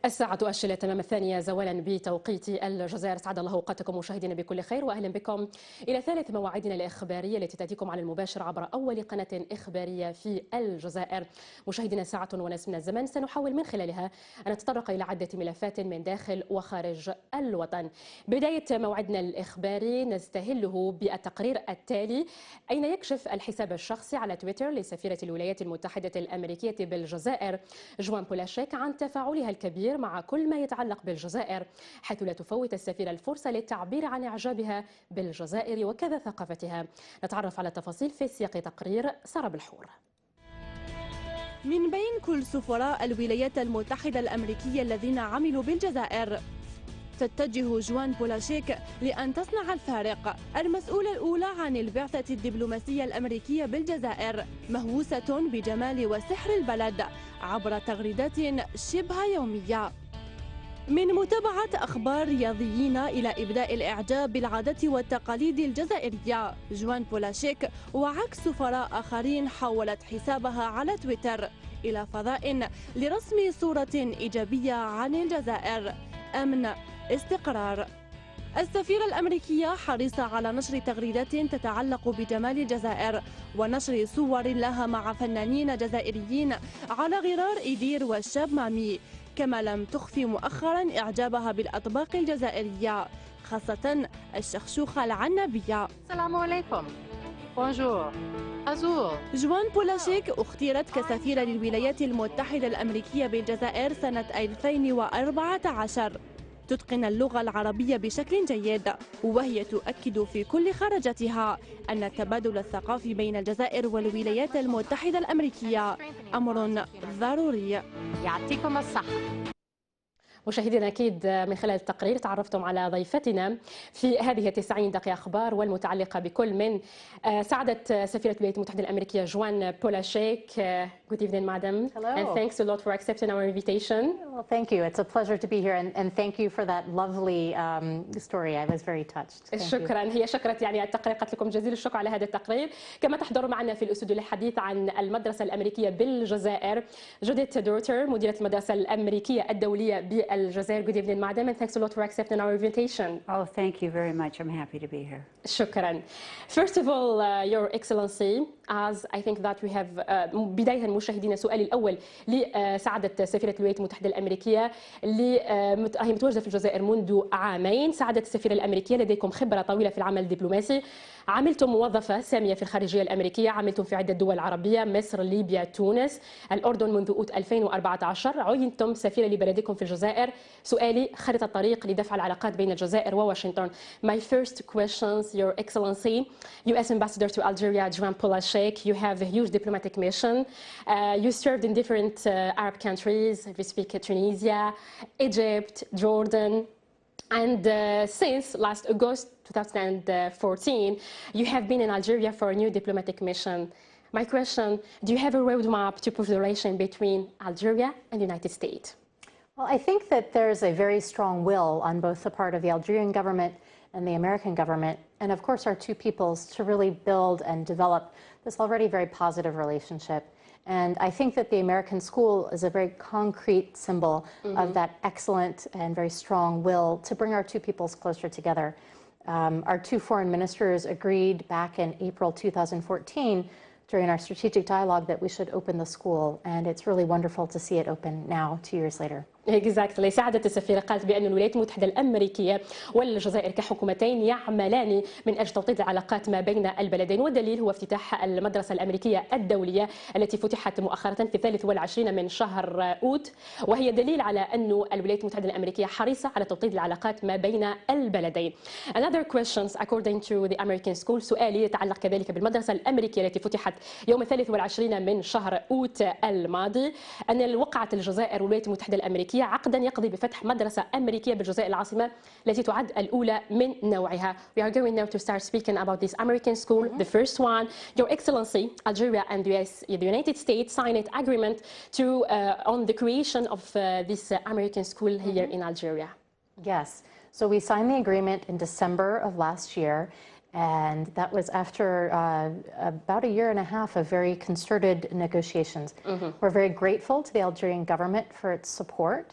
الساعة تؤشر تمام 2 زوالا بتوقيت الجزائر. سعد الله أوقاتكم مشاهدينا بكل خير، وأهلا بكم إلى ثالث مواعيدنا الإخبارية التي تأتيكم على المباشر عبر أول قناة إخبارية في الجزائر. مشاهدينا ساعة ونصف من الزمن سنحاول من خلالها أن نتطرق إلى عدة ملفات من داخل وخارج الوطن. بداية موعدنا الإخباري نستهله بالتقرير التالي، أين يكشف الحساب الشخصي على تويتر لسفيرة الولايات المتحدة الأمريكية بالجزائر جوان بولاشيك عن تفاعلها الكبير مع كل ما يتعلق بالجزائر، حيث لا تفوت السفيرة الفرصة للتعبير عن إعجابها بالجزائر وكذا ثقافتها. نتعرف على التفاصيل في سياق تقرير سارة بالحور. من بين كل سفراء الولايات المتحدة الأمريكية الذين عملوا بالجزائر، تتجه جوان بولاشيك لأن تصنع الفارق. المسؤولة الأولى عن البعثة الدبلوماسية الأمريكية بالجزائر مهووسة بجمال وسحر البلد عبر تغريدات شبه يومية، من متابعة أخبار رياضيين إلى إبداء الإعجاب بالعادات والتقاليد الجزائرية. جوان بولاشيك وعكس سفراء آخرين حولت حسابها على تويتر إلى فضاء لرسم صورة إيجابية عن الجزائر: أمن، استقرار. السفيرة الأمريكية حريصة على نشر تغريدات تتعلق بجمال الجزائر ونشر صور لها مع فنانين جزائريين على غرار إيدير والشاب مامي، كما لم تخفي مؤخرا إعجابها بالأطباق الجزائرية، خاصة الشخشوخة العنبية. السلام عليكم، بونجور، أزور. جوان بولاشيك اختيرت كسفيرة للولايات المتحدة الأمريكية بالجزائر سنة 2014. تتقن اللغة العربية بشكل جيد، وهي تؤكد في كل خرجتها أن التبادل الثقافي بين الجزائر والولايات المتحدة الأمريكية أمر ضروري. يعطيكم الصحة. مشاهدينا أكيد من خلال التقرير تعرفتم على ضيفتنا في هذه 90 دقيقة أخبار، والمتعلقة بكل من سعادة سفيرة الولايات المتحدة الأمريكية جوان بولاشيك. Good evening, madam. Hello. And thanks a lot for accepting our invitation. Well, thank you. It's a pleasure to be here, and thank you for that lovely story. I was very touched. شكرا. هي شكرت يعني التقرير، قالت لكم جزيل الشكر على هذا التقرير. كما تحضر معنا في الاستوديو للحديث عن المدرسة الأمريكية بالجزائر جوديث دورتر، مديرة المدرسة الأمريكية الدولية بالجزائر. Good evening, madam, and thanks a lot for accepting our invitation. Oh, thank you very much. I'm happy to be here. شكرا. First of all, Your Excellency, as I think that we have بداية مشاهدينا سؤالي الأول لسعادة سفيرة الولايات المتحدة الأمريكية اللي هي متواجدة في الجزائر منذ عامين. سعادة السفيرة الأمريكية، لديكم خبرة طويلة في العمل الدبلوماسي، عملتم موظفة سامية في الخارجية الأمريكية، عملتم في عدة دول عربية: مصر، ليبيا، تونس، الأردن منذ أوت 2014. عينتم سفيرة لبلدكم في الجزائر. سؤالي: خريطة الطريق لدفع العلاقات بين الجزائر وواشنطن. My first questions, Your Excellency, U.S. Ambassador to Algeria, Joan Polaschik, you have a huge diplomatic mission. You served in different Arab countries. We speak Tunisia, Egypt, Jordan. And since last August 2014, you have been in Algeria for a new diplomatic mission. My question: do you have a roadmap to improve the relation between Algeria and the United States? Well, I think that there's a very strong will on both the part of the Algerian government and the American government, and of course our two peoples, to really build and develop this already very positive relationship. And I think that the American school is a very concrete symbol of that excellent and very strong will to bring our two peoples closer together. Our two foreign ministers agreed back in April 2014 during our strategic dialogue that we should open the school, and it's really wonderful to see it open now, 2 years later. Exactly. سعادة السفيرة قالت بأن الولايات المتحدة الأمريكية والجزائر كحكومتين يعملان من أجل توطيد العلاقات ما بين البلدين، والدليل هو افتتاح المدرسة الأمريكية الدولية التي فتحت مؤخرا في 23 من شهر أوت، وهي دليل على أن الولايات المتحدة الأمريكية حريصة على توطيد العلاقات ما بين البلدين. Another questions according to the American school. سؤالي يتعلق كذلك بالمدرسة الأمريكية التي فتحت يوم 23 من شهر أوت الماضي، أن وقعت الجزائر والولايات المتحدة الأمريكية عقدا يقضي بفتح مدرسة أمريكية بالجزائر العاصمة التي تعد الأولى من نوعها. We are going now to start speaking about this American school. The first one, Your Excellency, Algeria and the United States signed an agreement to on the creation of this American school here in Algeria. Yes, so we signed the agreement in December of last year, and that was after about a year and a half of very concerted negotiations. We're very grateful to the Algerian government for its support,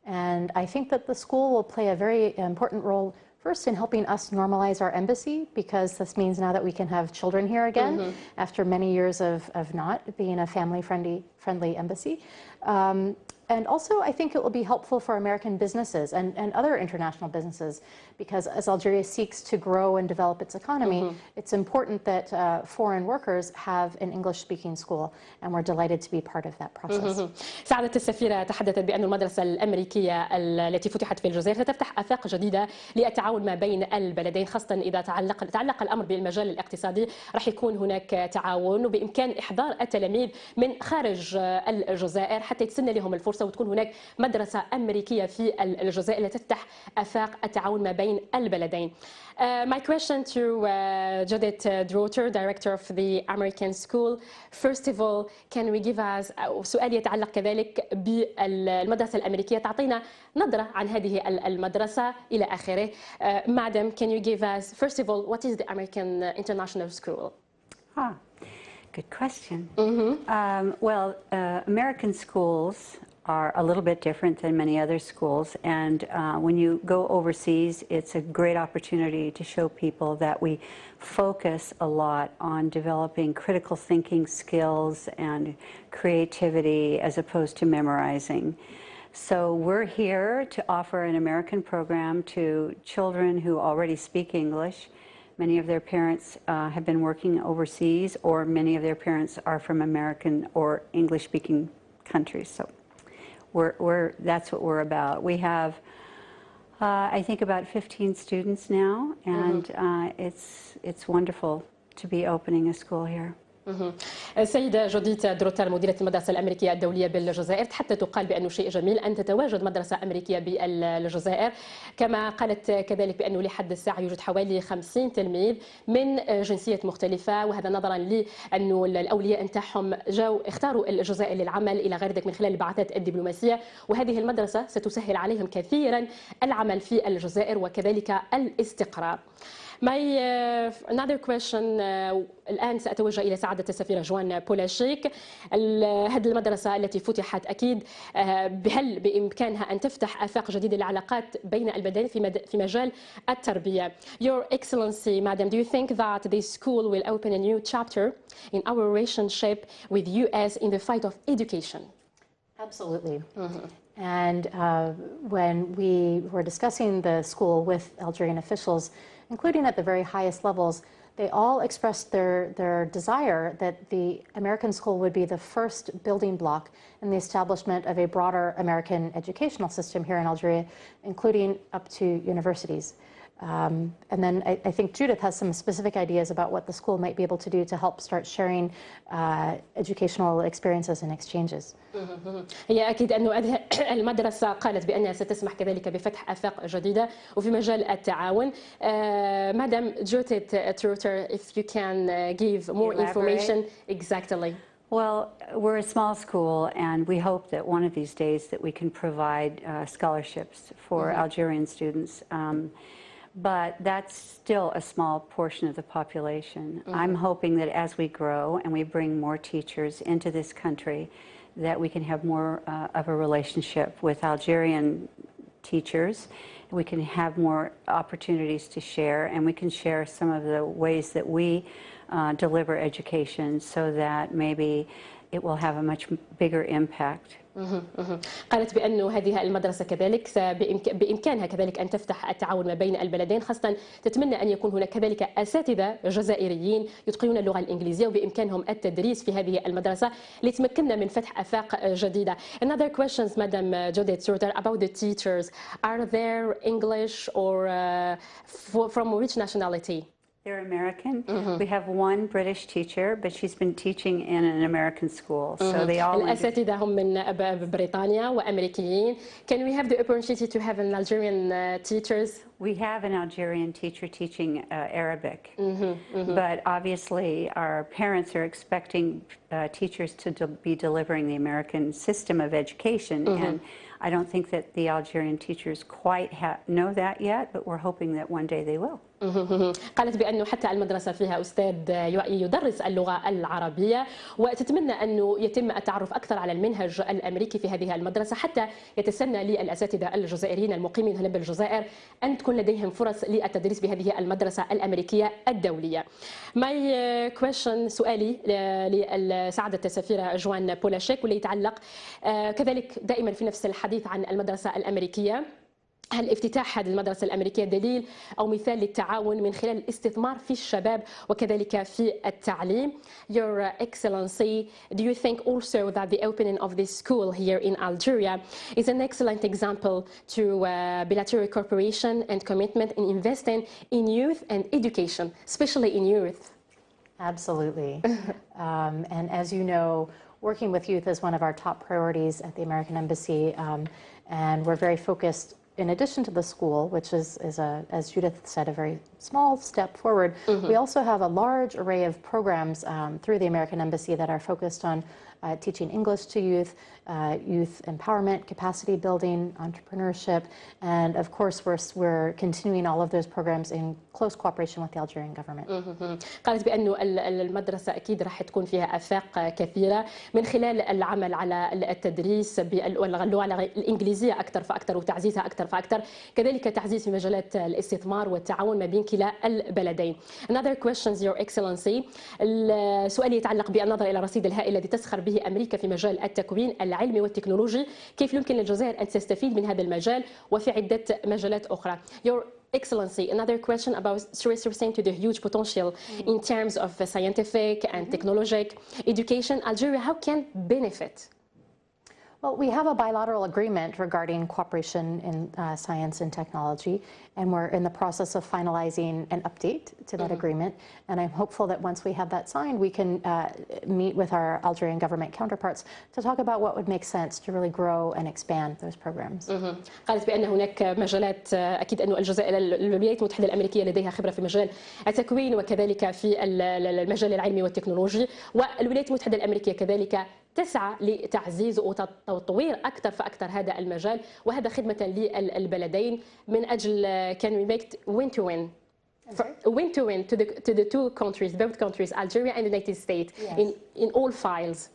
And I think that the school will play a very important role first in helping us normalize our embassy, because this means now that we can have children here again after many years of not being a family-friendly embassy. And also, I think it will be helpful for American businesses and other international businesses, because as Algeria seeks to grow and develop its economy, it's important that foreign workers have an English-speaking school, and we're delighted to be part of that process. سعادة السفيرة تحدثت بأن المدرسة الأمريكية التي فتحت في الجزائر ستفتح آفاق جديدة للتعاون ما بين البلدين، خاصة إذا تعلق الأمر بالمجال الاقتصادي. راح يكون هناك تعاون، وبإمكان إحضار التلاميذ من خارج الجزائر حتى يتسنى لهم الفرصة وتكون هناك مدرسة أمريكية في الجزائر لتفتح آفاق التعاون ما بين البلدين. My question to Judith Droter, Director of the American School. First of all, can we give us سؤال يتعلق كذلك بالمدرسة الأمريكية، تعطينا نظرة عن هذه المدرسة إلى آخره. Madam, can you give us, first of all, what is the American International School? Good question. Well, American schools are a little bit different than many other schools, and when you go overseas, it's a great opportunity to show people that we focus a lot on developing critical thinking skills and creativity as opposed to memorizing. So we're here to offer an American program to children who already speak English. Many of their parents have been working overseas, or many of their parents are from American or English-speaking countries. So that's what we're about. We have, I think, about 15 students now, and it's wonderful to be opening a school here. السيدة جوديت دروتر مديرة المدرسة الأمريكية الدولية بالجزائر تحدثت وقال بأنه شيء جميل أن تتواجد مدرسة أمريكية بالجزائر، كما قالت كذلك بأنه لحد الساعة يوجد حوالي 50 تلميذ من جنسيات مختلفة، وهذا نظرا لأنه الأولياء نتاعهم اختاروا الجزائر للعمل إلى غير ذلك من خلال البعثات الدبلوماسية، وهذه المدرسة ستسهل عليهم كثيرا العمل في الجزائر وكذلك الاستقرار. Another question. الآن سأتوجه إلى سعادة السفيرة جوان بولاشيك. هذه المدرسة التي فتحت أكيد هل بإمكانها أن تفتح آفاق جديدة للعلاقات بين البلدين في مجال التربية؟ Your Excellency, Madam, do you think that this school will open a new chapter in our relationship with US in the fight of education? Absolutely. And when we were discussing the school with Algerian officials, including at the very highest levels, they all expressed their desire that the American school would be the first building block in the establishment of a broader American educational system here in Algeria, including up to universities. And then I think Judith has some specific ideas about what the school might be able to do to help start sharing educational experiences and exchanges. هي أكيد أنه المدرسة قالت بأنها ستسمح كذلك بفتح آفاق جديدة وفي مجال التعاون. Madam Judith Trotter, if you can give more information. Exactly. Well, we're a small school, and we hope that one of these days that we can provide scholarships for Algerian students. But that's still a small portion of the population. I'm hoping that as we grow and we bring more teachers into this country, that we can have more of a relationship with Algerian teachers. We can have more opportunities to share, and we can share some of the ways that we deliver education so that maybe it will have a much bigger impact. قالت بأنه هذه المدرسة كذلك بإمكانها كذلك أن تفتح التعاون ما بين البلدين، خاصة تتمنى أن يكون هناك كذلك أساتذة جزائريين يتقنون اللغة الإنجليزية وبإمكانهم التدريس في هذه المدرسة لتمكننا من فتح آفاق جديدة. Another questions, Madam Judith Trotter, about the teachers. Are there English or from which nationality? They're American. We have one British teacher, but she's been teaching in an American school. So they all الأساتذة هم من بريطانيا وأمريكيين. Can we have the opportunity to have an Algerian teachers? We have an Algerian teacher teaching Arabic, but obviously our parents are expecting teachers to be delivering the American system of education, and I don't think that the Algerian teachers quite know that yet, but we're hoping that one day they will. قالت بأنه حتى المدرسة فيها أستاذ يدرس اللغة العربية، وتتمنى أنه يتم التعرف أكثر على المنهج الأمريكي في هذه المدرسة حتى يتسنى للأساتذة الجزائريين المقيمين هنا بالجزائر أن تكون لديهم فرص للتدريس بهذه المدرسة الأمريكية الدولية. My question سؤالي لسعادة السفيرة جوان بولاشيك واللي يتعلق كذلك دائما في نفس الحديث عن المدرسة الأمريكية. هل افتتاح هذه المدرسة الأمريكية دليل أو مثال للتعاون من خلال الاستثمار في الشباب وكذلك في التعليم؟ Your Excellency, do you think also that the opening of this school here in Algeria is an excellent example to bilateral cooperation and commitment in investing in youth and education, especially in youth? Absolutely. And as you know, working with youth is one of our top priorities at the American Embassy, and we're very focused. In addition to the school, which is as Judith said, a very small step forward, we also have a large array of programs through the American Embassy that are focused on teaching English to youth, youth empowerment, capacity building, entrepreneurship, and of course we're continuing all of those programs in close cooperation with the Algerian government. قالت بأنه المدرسة أكيد راح تكون فيها آفاق كثيرة من خلال العمل على التدريس باللغة الإنجليزية أكثر فأكثر وتعزيزها أكثر فأكثر، كذلك تعزيز في مجالات الاستثمار والتعاون ما بين كلا البلدين. Another questions, Your Excellency. السؤال يتعلق بالنظر إلى الرصيد الهائل الذي تسخر به أمريكا في مجال التكوين العلمي والتكنولوجي، كيف يمكن للجزائر أن تستفيد من هذا المجال وفي عدة مجالات أخرى؟ Your Excellency, another question about referring to the huge potential in terms of scientific and technological education. Algeria, how can benefit? Well, we have a bilateral agreement regarding cooperation in science and technology, and we're in the process of finalizing an update to that agreement. And I'm hopeful that once we have that signed, we can meet with our Algerian government counterparts to talk about what would make sense to really grow and expand those programs. قالت بأن هناك مجالات أكيد أن الولايات المتحدة الأمريكية لديها خبرة في مجال التكوين وكذلك في المجال العلمي والتكنولوجي، والولايات المتحدة الأمريكية كذلك تسعى لتعزيز وتطوير أكثر فأكثر هذا المجال، وهذا خدمة للبلدين من أجل can we make win-to-win. Win-to-win to the two countries, both countries, Algeria and the United States, yes. in all files.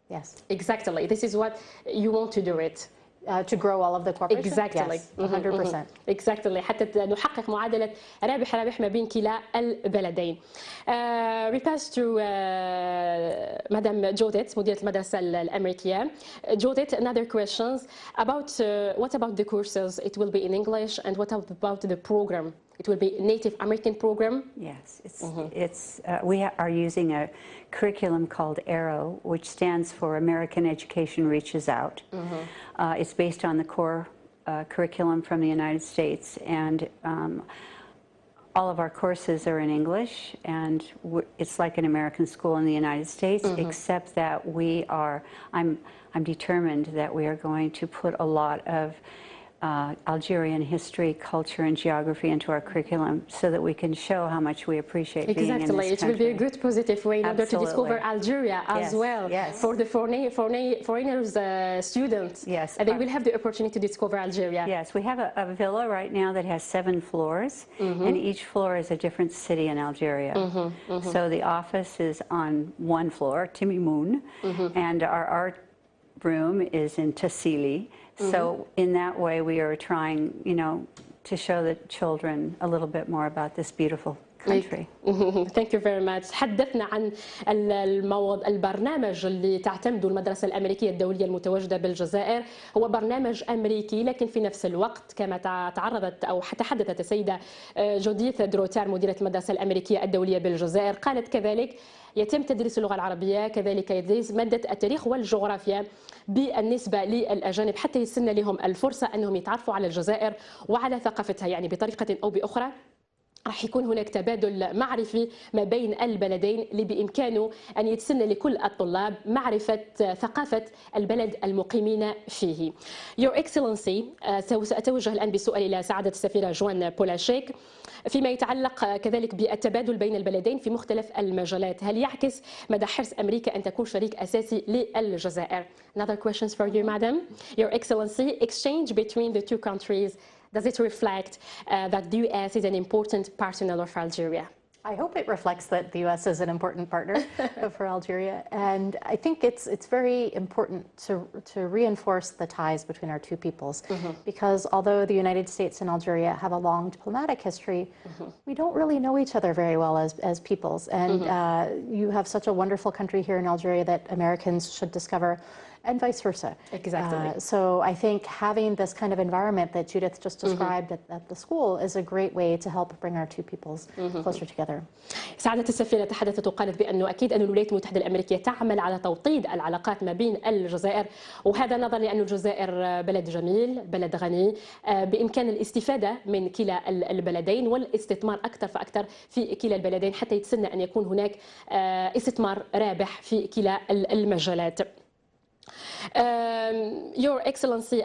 Yes. Exactly. This is what you want to do it. To grow all of the cooperation? Exactly. Yes, 100%. Exactly. حتى نحقق معادلة رابح ما بين كلا البلدين. We pass to Madam Judith, مديرة المدرسة الأمريكية. Judith, another questions about what about the courses? It will be in English, and what about the program? It will be a Native American program? Yes, we are using a curriculum called ARROW, which stands for American Education Reaches Out. It's based on the core curriculum from the United States, and all of our courses are in English, and it's like an American school in the United States, except that I'm determined that we are going to put a lot of Algerian history, culture, and geography into our curriculum so that we can show how much we appreciate being in this country. It will be a good positive way in order to discover Algeria as well. Yes. For the foreigners students. Yes. They will have the opportunity to discover Algeria. Yes, we have a villa right now that has 7 floors, and each floor is a different city in Algeria. So the office is on one floor, Timimoun, and our art room is in Tassili. So in that way, we are trying, to show the children a little bit more about this beautiful country. Thank you very much. حدثنا عن البرنامج اللي تعتمده المدرسة الأمريكية الدولية المتواجدة بالجزائر. هو برنامج أمريكي، لكن في نفس الوقت كما تعرضت أو تحدثت السيدة جوديث دروتار مديرة المدرسة الأمريكية الدولية بالجزائر، قالت كذلك يتم تدريس اللغة العربية، كذلك يدرس مادة التاريخ والجغرافيا بالنسبة للأجانب حتى يسن لهم الفرصة أنهم يتعرفوا على الجزائر وعلى ثقافتها، يعني بطريقة أو بأخرى راح يكون هناك تبادل معرفي ما بين البلدين اللي بإمكانه أن يتسنى لكل الطلاب معرفة ثقافة البلد المقيمين فيه. Your Excellency، سأتوجه الآن بسؤال إلى سعادة السفيرة جوان بولاشيك فيما يتعلق كذلك بالتبادل بين البلدين في مختلف المجالات. هل يعكس مدى حرص أمريكا أن تكون شريك أساسي للجزائر؟ Another questions for you, Madam. Your Excellency, exchange between the two countries, does it reflect that the US is an important partner of Algeria? I hope it reflects that the US is an important partner for Algeria. And I think it's very important to reinforce the ties between our two peoples. Because although the United States and Algeria have a long diplomatic history, we don't really know each other very well as peoples. And you have such a wonderful country here in Algeria that Americans should discover, and vice versa. Exactly. So I think having this kind of environment that Judith just described at the school is a great way to help bring our two peoples closer together. سعادة السفيرة تحدثت وقالت بأنه أكيد أن الولايات المتحدة الأمريكية تعمل على توطيد العلاقات ما بين الجزائر، وهذا نظرا لأن الجزائر بلد جميل، بلد غني، بإمكان الاستفادة من كلا البلدين والاستثمار أكثر فأكثر في كلا البلدين حتى يتسنى أن يكون هناك استثمار رابح في كلا المجالات. Your Excellency,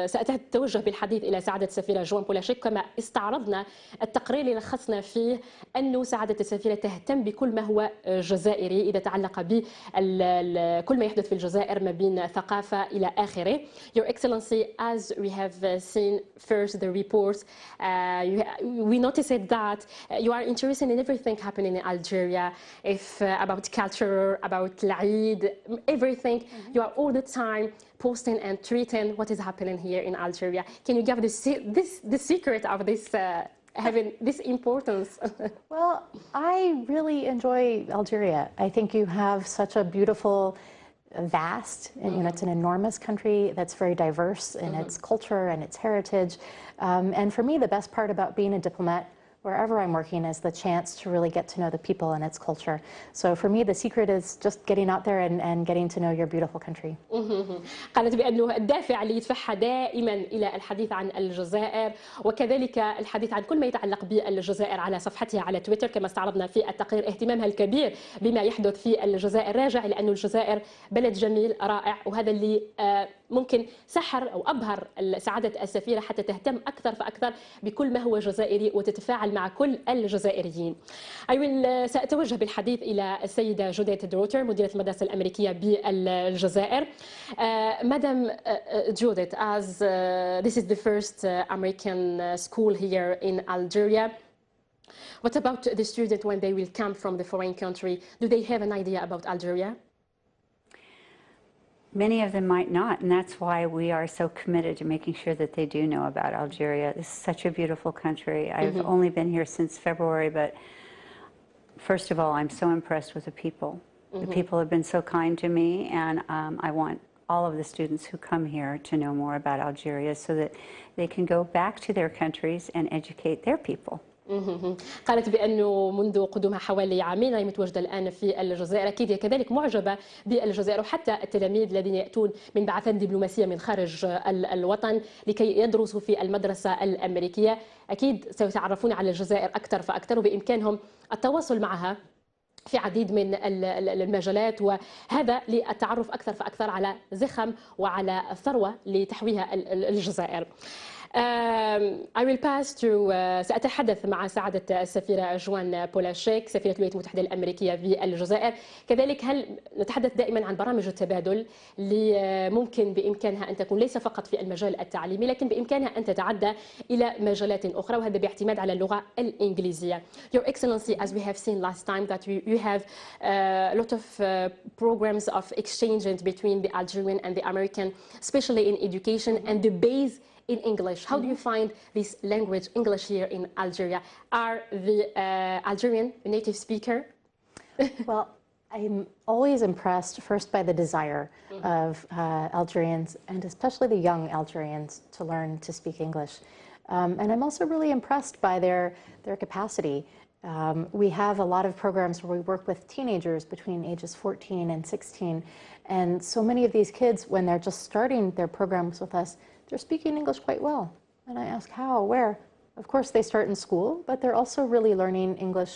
سأتوجه بالحديث إلى سعادة السفيرة جوان بولاشيك. كما استعرضنا التقرير اللي لخصنا فيه أنه سعادة السفيرة تهتم بكل ما هو جزائري إذا تعلق بكل ما يحدث في الجزائر ما بين ثقافة إلى آخره. Your Excellency, as we have seen first the reports, we noticed that you are interested in everything happening in Algeria, about culture, about Eid, everything. You are all the time posting and tweeting what is happening here in Algeria. Can you give the secret of this having this importance? Well, I really enjoy Algeria. I think you have such a beautiful, vast, and it's an enormous country that's very diverse in its culture and its heritage. And for me, the best part about being a diplomat wherever I'm working is the chance to really get to know the people and its culture. So for me, the secret is just getting out there and getting to know your beautiful country. قالت بأنه الدافع اللي يدفعها دائما إلى الحديث عن الجزائر وكذلك الحديث عن كل ما يتعلق بالجزائر على صفحتها على تويتر كما استعرضنا في التقرير اهتمامها الكبير بما يحدث في الجزائر راجع لأن الجزائر بلد جميل رائع، وهذا اللي ممكن سحر أو أبهر سعادة السفيرة حتى تهتم أكثر فأكثر بكل ما هو جزائري وتتفاعل مع كل الجزائريين. سأتوجه بالحديث إلى السيدة جوديت دروتر مديرة المدرسة الأمريكية بالجزائر. Madam Judith, as this is the first American school here in Algeria, what about the students when they will come from the foreign country? Do they have an idea about Algeria? Many of them might not, and that's why we are so committed to making sure that they do know about Algeria. This is such a beautiful country. I've only been here since February, but first of all, I'm so impressed with the people. The people have been so kind to me, and I want all of the students who come here to know more about Algeria so that they can go back to their countries and educate their people. قالت بأنه منذ قدومها حوالي عامين هي متواجدة الآن في الجزائر، أكيد هي كذلك معجبة بالجزائر، وحتى التلاميذ الذين يأتون من بعثات دبلوماسية من خارج الوطن لكي يدرسوا في المدرسة الأمريكية أكيد سيتعرفون على الجزائر أكثر فأكثر وبإمكانهم التواصل معها في عديد من المجالات، وهذا للتعرف أكثر فأكثر على زخم وعلى ثروة لتحويها الجزائر. I will pass to سأتحدث مع سعادة السفيرة جوان بولاشيك سفيرة الولايات المتحدة الأمريكية في الجزائر. كذلك هل نتحدث دائما عن برامج التبادل اللي ممكن بإمكانها أن تكون ليس فقط في المجال التعليمي لكن بإمكانها أن تتعدى إلى مجالات أخرى، وهذا باعتماد على اللغة الإنجليزية. Your Excellency, as we have seen last time that you have a lot of programs of exchange between the Algerian and the American, especially in education and the base in English. How do you find this language, English, here in Algeria? Are the Algerian a native speaker? Well, I'm always impressed first by the desire of Algerians, and especially the young Algerians, to learn to speak English. And I'm also really impressed by their capacity. We have a lot of programs where we work with teenagers between ages 14 and 16. And so many of these kids, when they're just starting their programs with us, they're speaking English quite well. And I ask, how, where? of course, they start in school, but they're also really learning English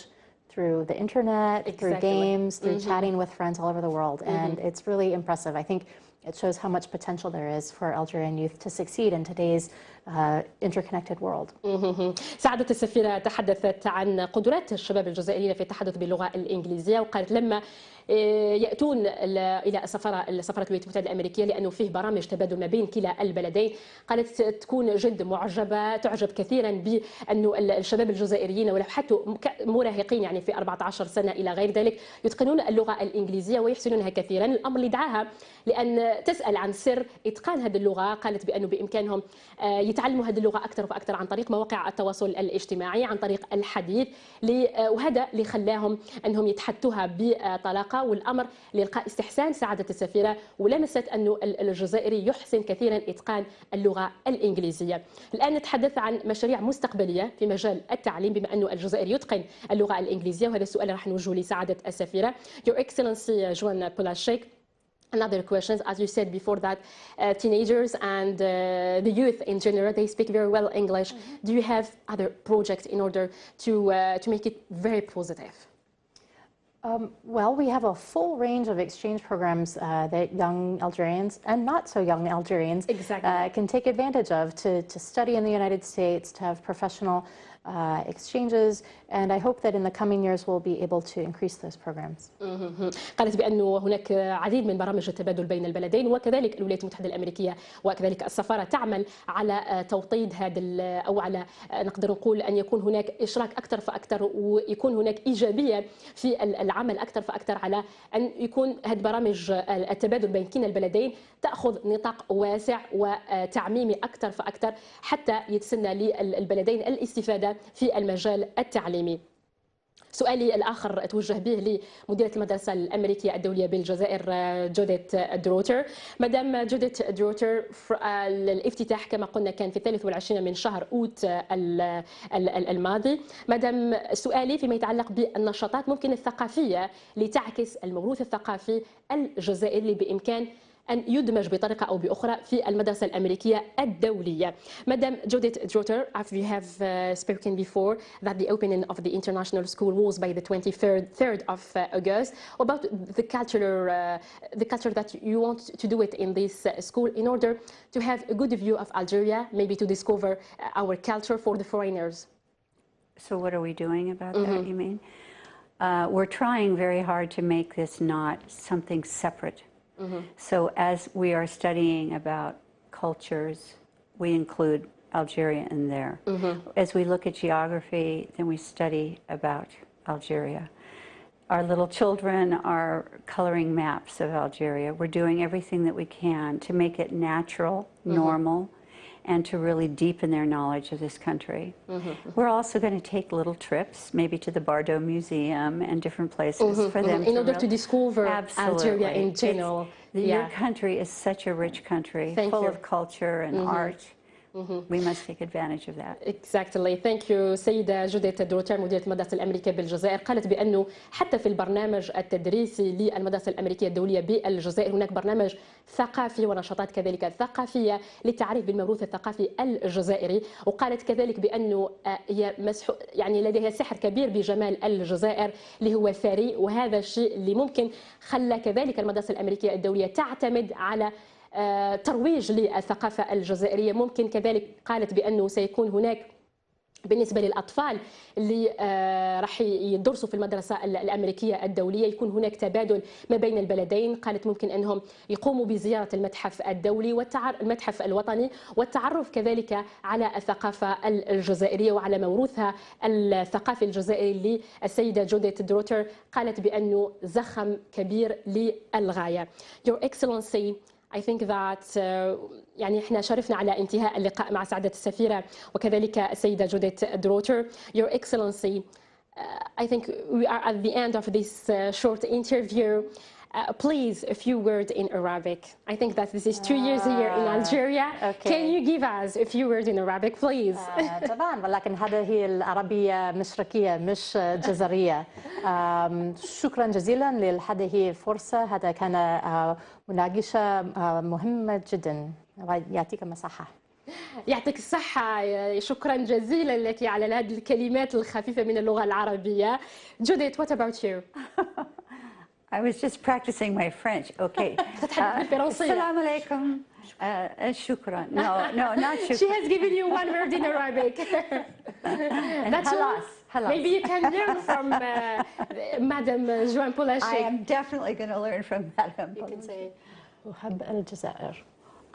through the internet, through games, through chatting with friends all over the world. And it's really impressive. I think it shows how much potential there is for Algerian youth to succeed in today's interconnected world. سعادة السفيرة تحدثت عن قدرات الشباب الجزائريين في التحدث باللغة الإنجليزية، وقالت لما يأتون إلى سفارة الولايات المتحدة الأمريكية لأنه فيه برامج تبادل ما بين كلا البلدين، قالت تكون جد معجبة، تعجب كثيرا بأنه الشباب الجزائريين ولو حتى مراهقين يعني في 14 سنة إلى غير ذلك يتقنون اللغة الإنجليزية ويحسنونها كثيرا. الأمر اللي دعاها لأن تسأل عن سر إتقان هذه اللغة، قالت بأنه بإمكانهم يتعلموا هذه اللغة أكثر فأكثر عن طريق مواقع التواصل الاجتماعي، عن طريق الحديث، وهذا اللي خلاهم أنهم يتحدثوها بطلاقة، والأمر لإلقاء استحسان سعادة السفيرة، ولمست أنه الجزائري يحسن كثيرا إتقان اللغة الإنجليزية. الآن نتحدث عن مشاريع مستقبلية في مجال التعليم بما أنه الجزائر يتقن اللغة الإنجليزية، وهذا السؤال راح نوجهه لسعادة السفيرة. Your Excellency Joan Polaschik, another question, as you said before, that teenagers and the youth in general, they speak very well English. Do you have other projects in order to make it very positive? Well, we have a full range of exchange programs that young Algerians and not so young Algerians can take advantage of to study in the United States, to have professional exchanges, and I hope that in the coming years we'll be able to increase those programs. قالت بأنه هناك عديد من برامج التبادل بين البلدين، وكذلك الولايات المتحدة الأمريكية وكذلك السفارة تعمل على توطيد هذا أو على نقدر نقول أن يكون هناك إشراك أكثر فأكثر، ويكون هناك إيجابية في العمل أكثر فأكثر على أن يكون هذه برامج التبادل بين كلا البلدين تأخذ نطاق واسع وتعميمي أكثر فأكثر حتى يتسنى للبلدين الاستفادة في المجال التعليمي. سؤالي الآخر توجه به لمديرة المدرسة الأمريكية الدولية بالجزائر جوديت دروتر. مدام جوديت دروتر، الافتتاح كما قلنا كان في 23 من شهر أوت الماضي. مدام سؤالي فيما يتعلق بالنشاطات ممكن الثقافية لتعكس الموروث الثقافي الجزائري اللي بإمكان أن يدمج بطريقة أو بأخرى في المدرسة الأمريكية الدولية. Madam Judith Drotter, as we have spoken before, that the opening of the international school was by the 23rd of August. About the culture that you want to do it in this school in order to have a good view of Algeria, maybe to discover our culture for the foreigners. So what are we doing about that, you mean? We're trying very hard to make this not something separate. So as we are studying about cultures, we include Algeria in there. As we look at geography, then we study about Algeria. Our little children are coloring maps of Algeria. We're doing everything that we can to make it natural, normal, and to really deepen their knowledge of this country. We're also going to take little trips, maybe to the Bardo Museum and different places for them in order to discover Algeria in general. Your country is such a rich country, full of culture and art. We must take advantage of that. Exactly. Thank you. سيدة جوديت دروتر مديرة المدرسة الأمريكية بالجزائر قالت بأنه حتى في البرنامج التدريسي للمدرسة الأمريكية الدولية بالجزائر هناك برنامج ثقافي ونشاطات كذلك ثقافية للتعريف بالموروث الثقافي الجزائري، وقالت كذلك بأنه هي يعني لديها سحر كبير بجمال الجزائر اللي هو ثري، وهذا الشيء اللي ممكن خلى كذلك المدرسة الأمريكية الدولية تعتمد على ترويج للثقافة الجزائرية. ممكن كذلك قالت بأنه سيكون هناك بالنسبة للأطفال اللي راح يدرسوا في المدرسة الأمريكية الدولية يكون هناك تبادل ما بين البلدين. قالت ممكن أنهم يقوموا بزيارة المتحف الدولي المتحف الوطني والتعرف كذلك على الثقافة الجزائرية وعلى موروثها الثقافي الجزائري للسيدة جوديت دروتر. قالت بأنه زخم كبير للغاية. Your Excellency, I think that يعني احنا شرفنا على انتهاء اللقاء مع سعادة السفيرة وكذلك السيدة جوديت دروتر. Your Excellency, I think we are at the end of this short interview. Please, a few words in Arabic. I think that this is 2 years here in Algeria. Okay. Can you give us a few words in Arabic, please? طبعا، ولكن هذه العربية مشرقية مش جزرية. شكرا جزيلا لهذه الفرصة. هذا كان مناقشة مهمة جدا. يعطيكم الصحة. يعطيك الصحة، شكرا جزيلا لك على هذه الكلمات الخفيفة من اللغة العربية. Judith, what about you? I was just practicing my French. Okay. تتحدث بالفرنسية. السلام عليكم. شكرا. No, not She شكرا. has given you one word in Arabic. That's halas. all. Maybe you can learn from Madam Joan Polaschik. I am definitely going to learn from Madam. You can say أحب الجزائر.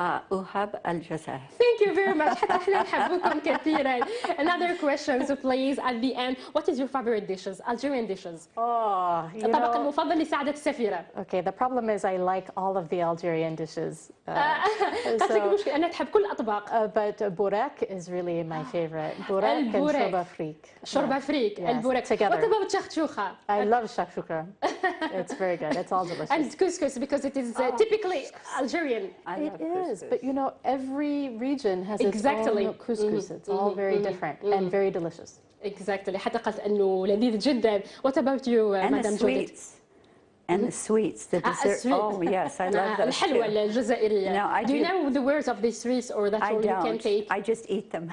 أحب الجزائر. Thank you very much. حتى احنا نحبكم كثيرا. Another question, so please, at the end, what is your favorite dishes? Algerian dishes. Oh, you الطبق know. المفضل لسعادة السفيرة. Okay, the problem is I like all of the Algerian dishes. قالت لك المشكلة أنا تحب كل الأطباق. But burak is really my favorite. Burak and البوريك. shorba freak. شوربة فريك. البوريك. together. What about shakshuka? I love shakshuka. It's very good. It's all delicious. And couscous, because it is typically Algerian. It is, but you know, every region has its Exactly. own couscous. It's all very different and very delicious. Exactly. حتى قالت أنه لذيذ جدا. What about you, And Madam the Judith? sweets. And the sweets, the dessert. sweet. Oh, yes, I love those الحلوى too. الجزائرية. No, I Do you do. know the words of these sweets, or that's I all you can don't. take? I just eat them.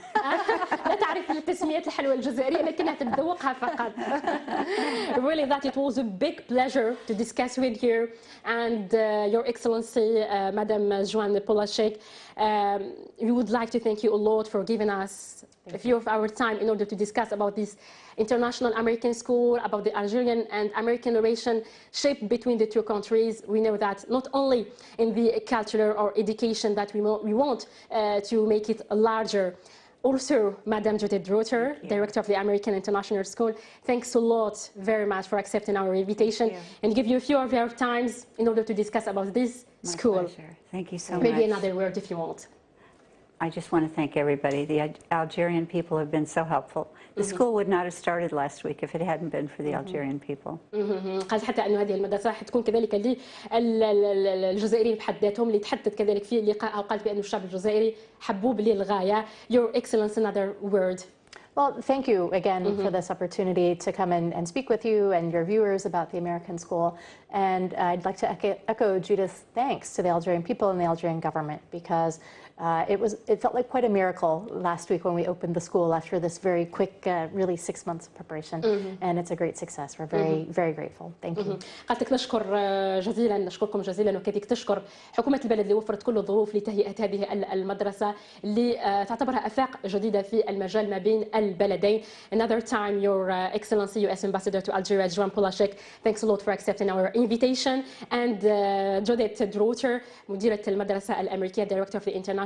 لا تعرف تسمية الحلوى الجزائرية لكنها تتذوقها فقط. Really, that it was a big pleasure to discuss with you and Your Excellency, Madam Joan Polaschik. We would like to thank you a lot for giving us a few of our time in order to discuss about this international American school, about the Algerian and American relation shaped between the two countries. We know that not only in the culture or education that we want to make it larger. Also, Madam Judith Reuter, Director of the American International School, thanks a lot very much for accepting our invitation and give you a few of your times in order to discuss about this school. My pleasure. Thank you so much. Maybe another word if you want. I just want to thank everybody. The Algerian people have been so helpful. The school would not have started last week if it hadn't been for the Algerian people. قال حتى أنه هذه المدرسة حتكون كذلك للجزائريين بحد ذاتهم، اللي تحدث كذلك في لقائها وقالت بأن الشعب الجزائري حبوب للغاية. Your Excellency, another word. Well, thank you again for this opportunity to come in and speak with you and your viewers about the American school. And I'd like to echo Judith's thanks to the Algerian people and the Algerian government, because it felt like quite a miracle last week when we opened the school after this very quick, really 6 months of preparation. And it's a great success. We're very, very grateful. Thank you. قالت لك نشكر جزيلا، نشكركم جزيلا، وكذلك تشكر حكومة البلد اللي وفرت كل الظروف لتهيئة هذه المدرسة اللي تعتبرها آفاق جديدة في المجال ما بين البلدين. Another time, Your Excellency, U.S. Ambassador to Algeria, Joan Polaschik, thanks a lot for accepting our invitation. And Judith Reuter, مديرة المدرسة الأمريكية, Director of the International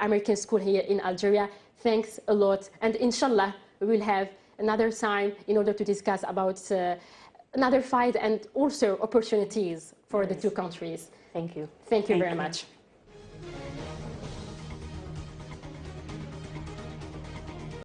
American School here in Algeria, thanks a lot. And inshallah, we will have another time in order to discuss about another fight and also opportunities for the two countries. Thank you. Thank you very much.